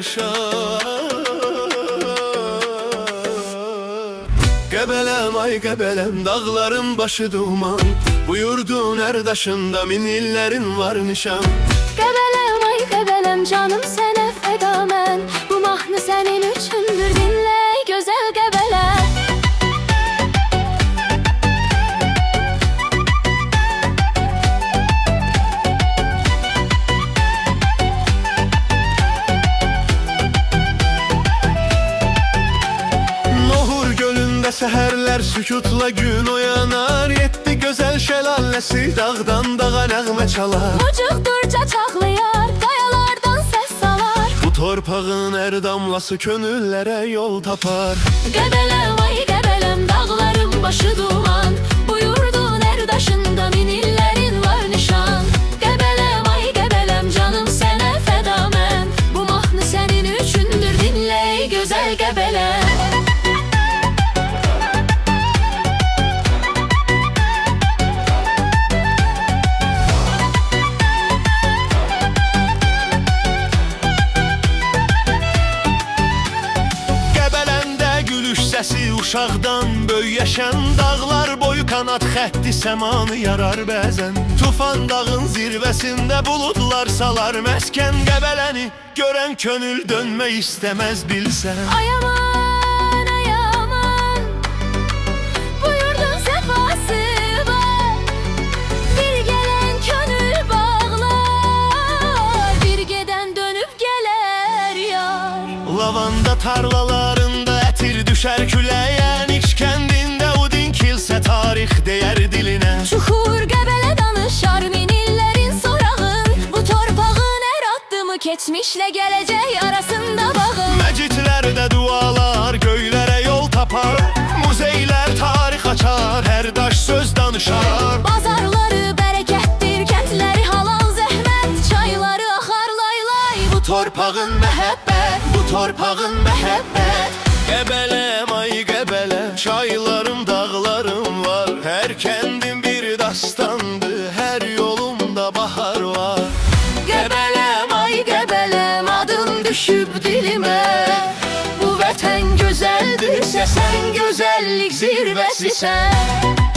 danışar. Gebelem ay gebelem, dağların başı duman. Bu yurdun her taşında min illerin var nişan. Gebelem ay gebelem, canım sənə fəda mən. Bu mahnı sənin üçündür, dinlə gözəl Qəbələ. Nohur gölündə səhərlər sükutla gün oyanar. Yeddi gözəl şəlaləsi dağdan dağa nəğmə çalar. Ucuqdurca çaxlayar, qayalardan səs salar. Bu torpağın hər damlası könüllərə yol tapar. Qəbələm ay qəbələm, dağların başı duman. Bu yurdun hər daşında min illerin var nişan. Qəbələm ay qəbələm, canım sənə fəda mən. Bu mahnı sənin üçündür, dinlə ey gözəl Qəbələ. Səsi uşaqdan böyüyəşən, dağlar boyu kanat xətti səmanı yarar bəzən. Tufan dağın zirvəsində buludlar salar məskən. Qəbələni görən könül dönmək istəməz bilsən. Ay aman, ay aman, bu yurdun səfası var. Bir gələn könül bağlar, bir gedən dönüb gələr yar. Lavanda tarlalarında ətir düşər küləyə. Niks kəndində udin kilsə tarix deyər dilinə. Çuxur Qəbələ danışar min illerin sorağın. Bu torpağın hər addımı keçmişlə gələcək arasında bağın. Məcitlərdə dualar göylərə yol tapar. Muzeylər tarix açar, hər daş söz danışar. Bazarları bərəkətdir, kəndləri halal zəhmət. Çayları axar lay lay, bu Torpağın məhəbbət, bu torpağın məhəbbət. Qəbələm ay qəbələ, çaylarım dağlarım var. Hər kəndin bir dastandır, hər yolumda bahar var. Qəbələm ay qəbələm, adın düşüb dilimə. Bu vətən gözəldirsə, sən gözəllik zirvəsisən.